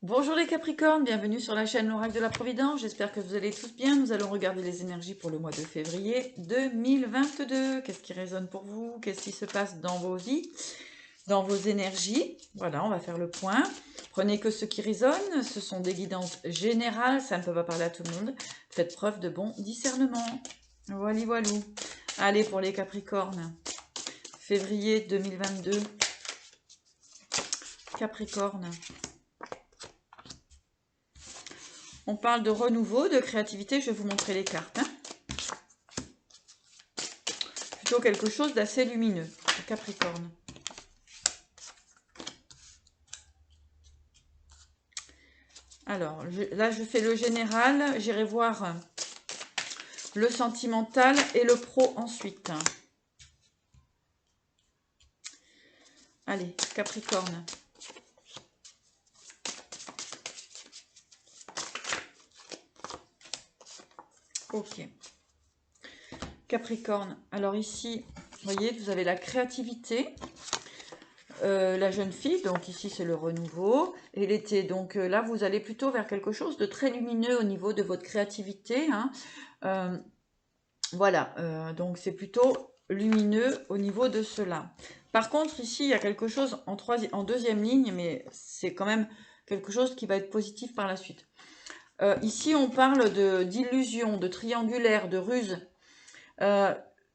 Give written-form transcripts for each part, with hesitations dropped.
Bonjour les Capricornes, bienvenue sur la chaîne L'Oracle de la Providence. J'espère que vous allez tous bien. Nous allons regarder les énergies pour le mois de février 2022. Qu'est-ce qui résonne pour vous? Qu'est-ce qui se passe dans vos vies, dans vos énergies? Voilà, on va faire le point. Prenez que ce qui résonne. Ce sont des guidances générales. Ça ne peut pas parler à tout le monde. Faites preuve de bon discernement. Voilà, voilou. Allez, pour les Capricornes. Février 2022. Capricorne. On parle de renouveau, de créativité. Je vais vous montrer les cartes. Plutôt quelque chose d'assez lumineux, le Capricorne. Alors, là, je fais le général. J'irai voir le sentimental et le pro ensuite. Allez, Capricorne. Ok. Capricorne. Alors ici, vous voyez, vous avez la créativité. La jeune fille, donc ici c'est le renouveau, et l'été, donc là vous allez plutôt vers quelque chose de très lumineux au niveau de votre créativité, hein. Voilà, donc c'est plutôt lumineux au niveau de cela. Par contre ici il y a quelque chose en deuxième ligne, mais c'est quand même quelque chose qui va être positif par la suite. Ici on parle d'illusion, de triangulaire, de ruse.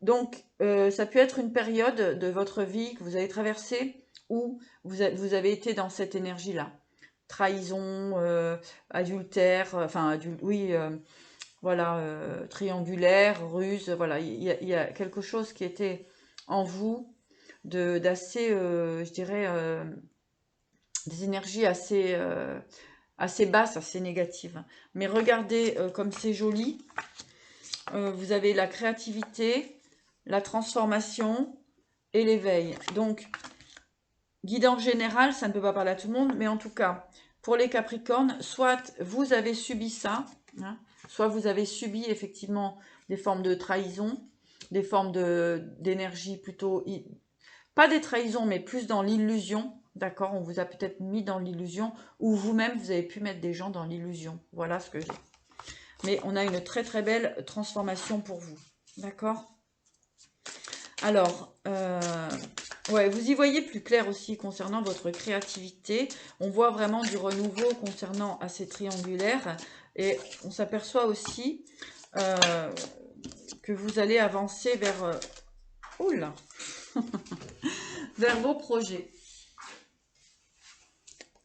Donc ça peut être une période de votre vie que vous avez traversée où vous avez été dans cette énergie-là. Trahison, adultère, enfin, oui, voilà, triangulaire, ruse, voilà, il y a quelque chose qui était en vous d'assez, je dirais, des énergies assez basses, assez négatives. Mais regardez comme c'est joli. Vous avez la créativité, la transformation et l'éveil. Donc, guidance générale, ça ne peut pas parler à tout le monde, mais en tout cas, pour les Capricornes, soit vous avez subi ça, hein, soit vous avez subi effectivement des formes de trahison, des formes d'énergie plutôt, pas des trahisons, mais plus dans l'illusion, d'accord? On vous a peut-être mis dans l'illusion, ou vous-même, vous avez pu mettre des gens dans l'illusion. Voilà ce que j'ai. Mais on a une très très belle transformation pour vous, d'accord? Alors, ouais, vous y voyez plus clair aussi concernant votre créativité. On voit vraiment du renouveau concernant assez triangulaire. Et on s'aperçoit aussi que vous allez avancer vers... oh là vers vos projets.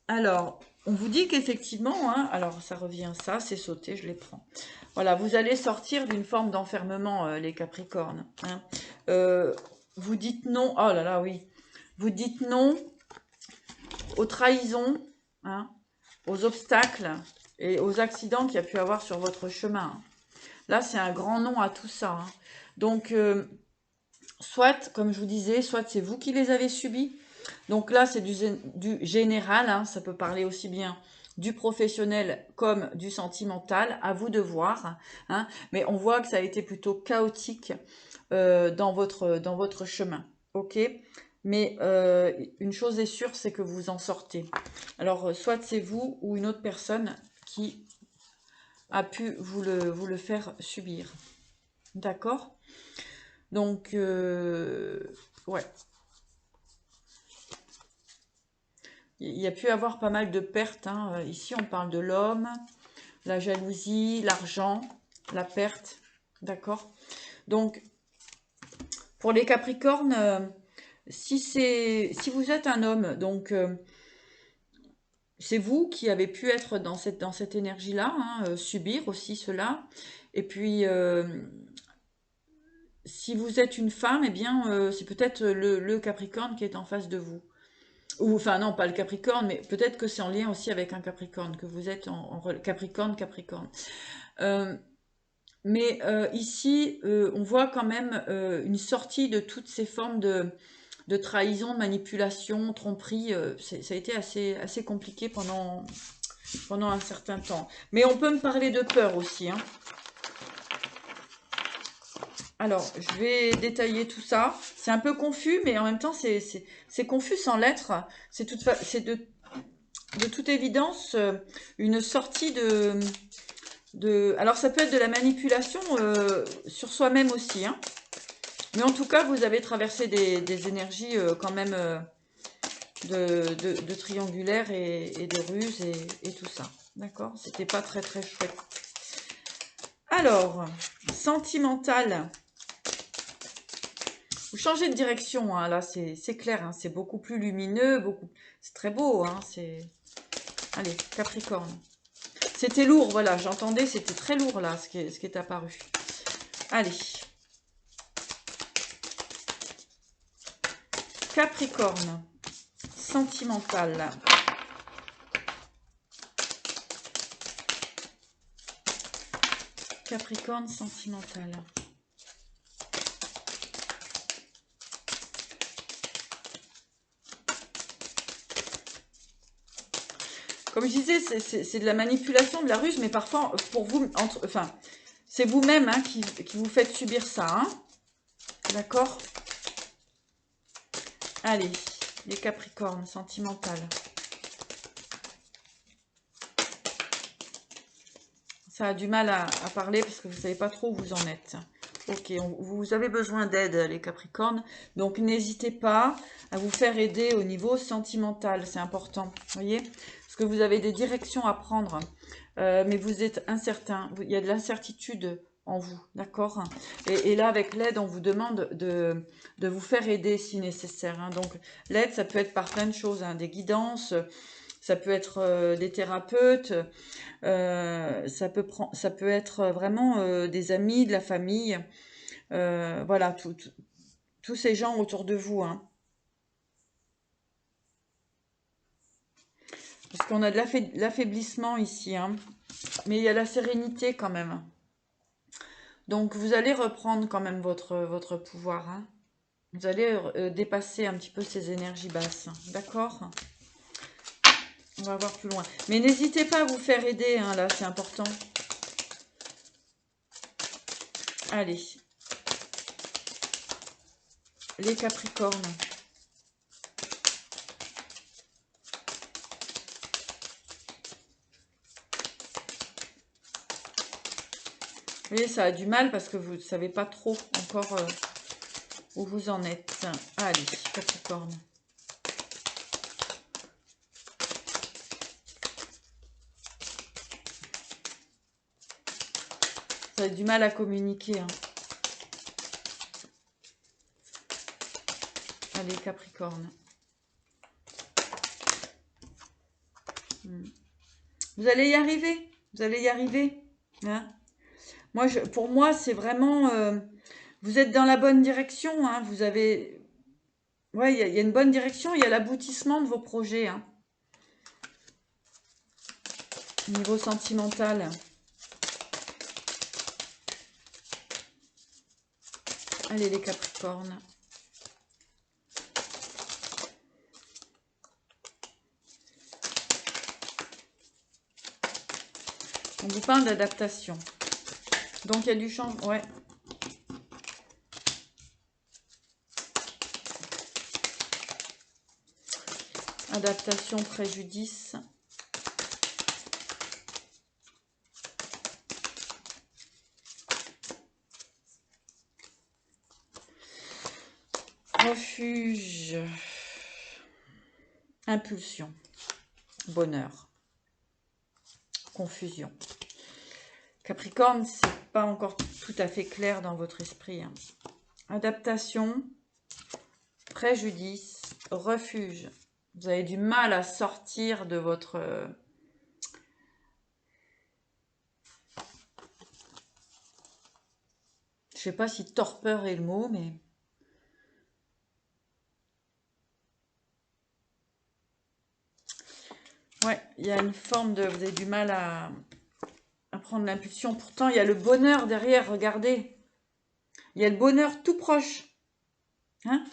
Alors, on vous dit qu'effectivement, hein, alors ça revient, ça, c'est sauté, je les prends. Voilà, vous allez sortir d'une forme d'enfermement, les Capricornes. Hein. Vous dites non, oh là là, oui. Vous dites non aux trahisons, hein, aux obstacles et aux accidents qu'il y a pu avoir sur votre chemin. Là, c'est un grand non à tout ça. Hein. Donc, soit, comme je vous disais, soit c'est vous qui les avez subis. Donc là, c'est du général, hein, ça peut parler aussi bien du professionnel comme du sentimental, à vous de voir. Hein, mais on voit que ça a été plutôt chaotique dans votre chemin. Ok. Mais une chose est sûre, c'est que vous en sortez. Alors, soit c'est vous ou une autre personne qui a pu vous le faire subir. D'accord? Donc, ouais. Il y a pu avoir pas mal de pertes. Hein. Ici, on parle de l'homme, la jalousie, l'argent, la perte. D'accord? Donc, pour les Capricornes, si vous êtes un homme, donc c'est vous qui avez pu être dans cette énergie-là, hein, subir aussi cela. Et puis, si vous êtes une femme, eh bien, c'est peut-être le Capricorne qui est en face de vous. Ou, enfin, non, pas le Capricorne, mais peut-être que c'est en lien aussi avec un Capricorne, que vous êtes en Capricorne. Euh, mais ici, on voit quand même une sortie de toutes ces formes de trahison, de manipulation, tromperie. Ça a été assez compliqué pendant un certain temps. Mais on peut me parler de peur aussi. Hein. Alors, je vais détailler tout ça. C'est un peu confus, mais en même temps, c'est confus sans l'être. C'est de toute évidence une sortie alors ça peut être de la manipulation sur soi-même aussi, hein. Mais en tout cas, vous avez traversé des énergies quand même de triangulaire et de ruse et tout ça. D'accord? C'était pas très très chouette. Alors, sentimental. Vous changez de direction, hein, là, c'est clair, hein, c'est beaucoup plus lumineux, c'est très beau, hein, Allez, Capricorne. C'était lourd, voilà, j'entendais, c'était très lourd, là, ce qui est apparu. Allez. Capricorne. Sentimental. Capricorne sentimental. Comme je disais, c'est de la manipulation, de la ruse, mais parfois, pour vous, enfin, c'est vous-même hein, qui vous faites subir ça. Hein. D'accord? Allez, les Capricornes, sentimental. Ça a du mal à parler parce que vous ne savez pas trop où vous en êtes. Ok, vous avez besoin d'aide, les Capricornes. Donc, n'hésitez pas à vous faire aider au niveau sentimental. C'est important, vous voyez? Parce que vous avez des directions à prendre, mais vous êtes incertain. Il y a de l'incertitude en vous, d'accord? Et là, avec l'aide, on vous demande de vous faire aider si nécessaire. Hein. Donc, l'aide, ça peut être par plein de choses, hein, des guidances, ça peut être des thérapeutes, ça peut être vraiment des amis, de la famille, voilà, tous ces gens autour de vous. Hein. Parce qu'on a de l'affaiblissement ici, hein, mais il y a la sérénité quand même. Donc vous allez reprendre quand même votre pouvoir. Hein. Vous allez dépasser un petit peu ces énergies basses. D'accord ? On va voir plus loin. Mais n'hésitez pas à vous faire aider, hein, là, c'est important. Allez. Les Capricornes. Vous voyez, ça a du mal parce que vous ne savez pas trop encore où vous en êtes. Allez, Capricorne. Vous avez du mal à communiquer. Hein. Allez, Capricorne. Vous allez y arriver. Vous allez y arriver. Hein. Pour moi, c'est vraiment... vous êtes dans la bonne direction. Hein. Vous avez... Ouais, il y a une bonne direction. Il y a l'aboutissement de vos projets. Hein. Niveau sentimental. Allez, les Capricornes. On vous parle d'adaptation. Donc, il y a du changement. Ouais. Adaptation, préjudice. Refuge. Impulsion. Bonheur. Confusion. Capricorne, c'est pas encore tout à fait clair dans votre esprit. Hein. Adaptation. Préjudice. Refuge. Vous avez du mal à sortir de votre... Je sais pas si torpeur est le mot, mais... Ouais, il y a une forme de... Vous avez du mal à prendre l'impulsion. Pourtant, il y a le bonheur derrière, regardez. Il y a le bonheur tout proche. Hein,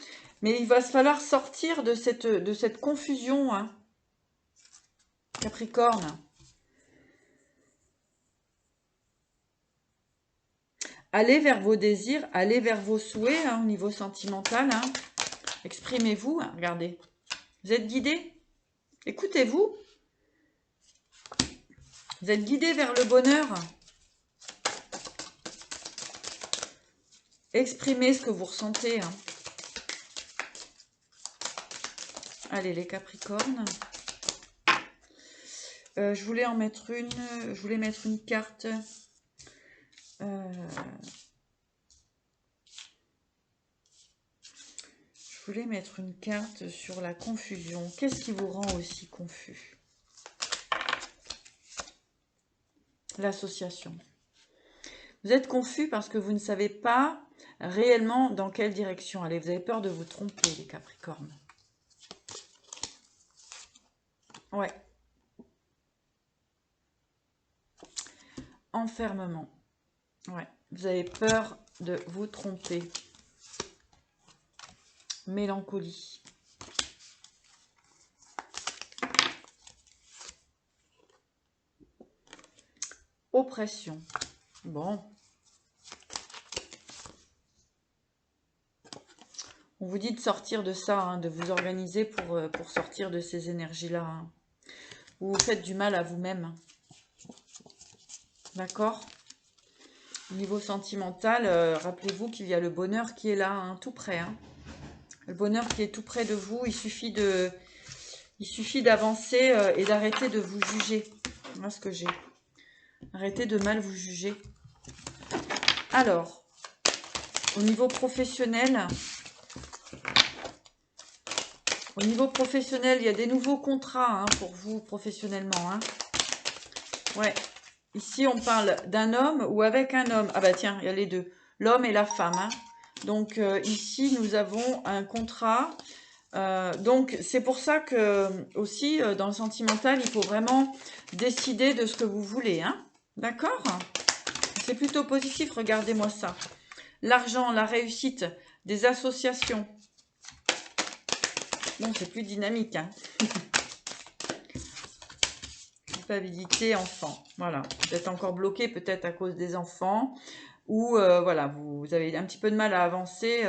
mais il va se falloir sortir de cette confusion. Hein. Capricorne. Allez vers vos désirs, allez vers vos souhaits hein, au niveau sentimental. Hein. Exprimez-vous. Hein, regardez. Vous êtes guidé. Écoutez-vous. Vous êtes guidé vers le bonheur. Exprimez ce que vous ressentez. Hein. Allez, les Capricornes. Je voulais en mettre une. Je voulais mettre une carte. Je voulais mettre une carte sur la confusion. Qu'est-ce qui vous rend aussi confus? L'association. Vous êtes confus parce que vous ne savez pas réellement dans quelle direction aller. Vous avez peur de vous tromper, les Capricornes. Ouais. Enfermement. Ouais. Vous avez peur de vous tromper. Mélancolie. Oppression. Bon. On vous dit de sortir de ça, hein, de vous organiser pour sortir de ces énergies-là. Hein. Vous vous faites du mal à vous-même. D'accord? Au niveau sentimental, rappelez-vous qu'il y a le bonheur qui est là, hein, tout près. Hein. Le bonheur qui est tout près de vous, il suffit d'avancer et d'arrêter de vous juger. Voilà ce que j'ai. Arrêtez de mal vous juger. Alors, au niveau professionnel, il y a des nouveaux contrats hein, pour vous professionnellement. Hein. Ouais. Ici, on parle d'un homme ou avec un homme. Ah bah tiens, il y a les deux. L'homme et la femme. Hein. Donc ici, nous avons un contrat. Donc c'est pour ça que aussi, dans le sentimental, il faut vraiment décider de ce que vous voulez. Hein. D'accord? C'est plutôt positif, regardez-moi ça. L'argent, la réussite, des associations. Bon, c'est plus dynamique. Hein. Culpabilité, enfant. Voilà. Vous êtes encore bloqué peut-être à cause des enfants. Ou voilà, vous avez un petit peu de mal à avancer.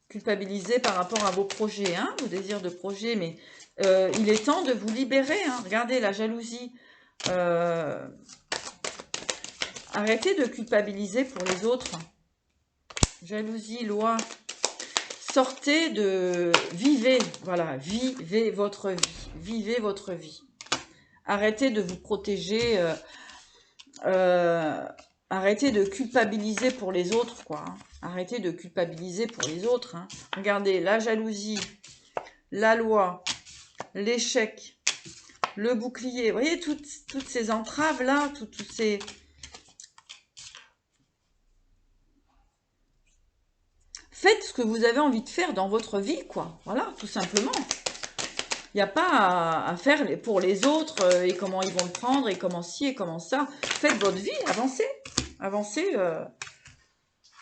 Culpabiliser par rapport à vos projets, hein, vos désirs de projet. Mais il est temps de vous libérer. Hein. Regardez la jalousie. Arrêtez de culpabiliser pour les autres. Jalousie, loi. Sortez de... Vivez, voilà, vivez votre vie. Vivez votre vie. Arrêtez de vous protéger. Arrêtez de culpabiliser pour les autres, quoi. Hein. Arrêtez de culpabiliser pour les autres. Hein. Regardez, la jalousie, la loi, l'échec, le bouclier. Vous voyez, toutes ces entraves-là, tous ces... Faites ce que vous avez envie de faire dans votre vie, quoi. Voilà, tout simplement. Il n'y a pas à faire pour les autres et comment ils vont le prendre et comment ci et comment ça. Faites votre vie, avancez. Avancez.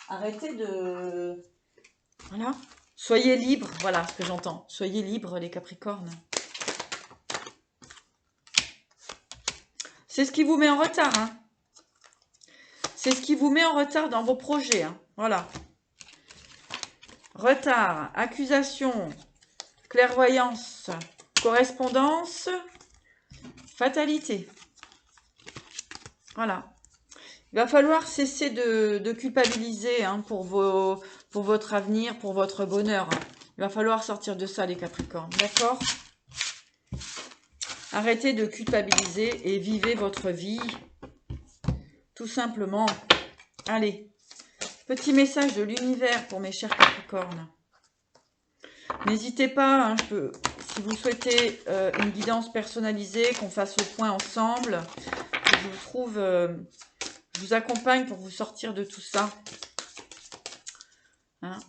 Arrêtez de... Voilà. Soyez libres, voilà ce que j'entends. Soyez libres, les Capricornes. C'est ce qui vous met en retard. Hein. C'est ce qui vous met en retard dans vos projets. Hein. Voilà. Retard, accusation, clairvoyance, correspondance, fatalité. Voilà. Il va falloir cesser de culpabiliser hein, pour votre avenir, pour votre bonheur. Il va falloir sortir de ça, les Capricornes. D'accord? Arrêtez de culpabiliser et vivez votre vie. Tout simplement. Allez. Petit message de l'univers pour mes chers Capricornes. N'hésitez pas, hein, si vous souhaitez une guidance personnalisée, qu'on fasse le point ensemble, je vous accompagne pour vous sortir de tout ça. Hein.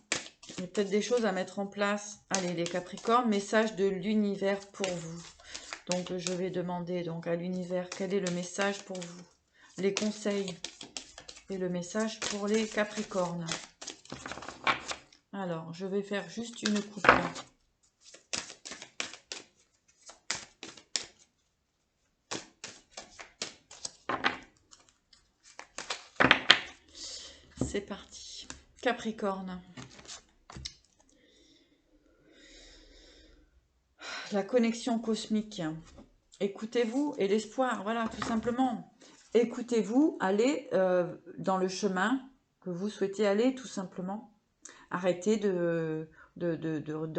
Il y a peut-être des choses à mettre en place. Allez, les Capricornes, message de l'univers pour vous. Donc, je vais demander donc, à l'univers quel est le message pour vous. Les conseils et le message pour les Capricornes. Alors, je vais faire juste une coupe. C'est parti. Capricorne. la connexion cosmique. Écoutez-vous et l'espoir, voilà, tout simplement. Écoutez-vous, allez dans le chemin que vous souhaitez aller, tout simplement. Arrêtez de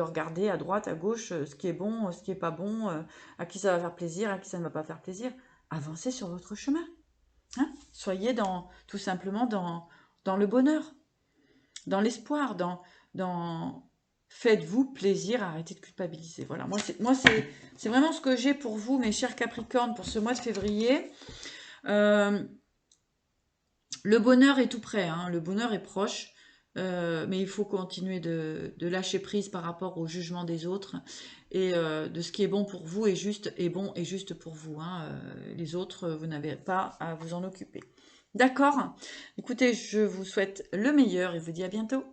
regarder à droite, à gauche, ce qui est bon, ce qui n'est pas bon, à qui ça va faire plaisir, à qui ça ne va pas faire plaisir. Avancez sur votre chemin. Hein, soyez tout simplement dans le bonheur, dans l'espoir, faites-vous plaisir, arrêtez de culpabiliser. Voilà, c'est vraiment ce que j'ai pour vous, mes chers Capricornes, pour ce mois de février. Le bonheur est tout près, hein, le bonheur est proche, mais il faut continuer de lâcher prise par rapport au jugement des autres et de ce qui est bon pour vous est bon et juste pour vous. Hein, les autres, vous n'avez pas à vous en occuper. D'accord? Écoutez, je vous souhaite le meilleur et vous dis à bientôt.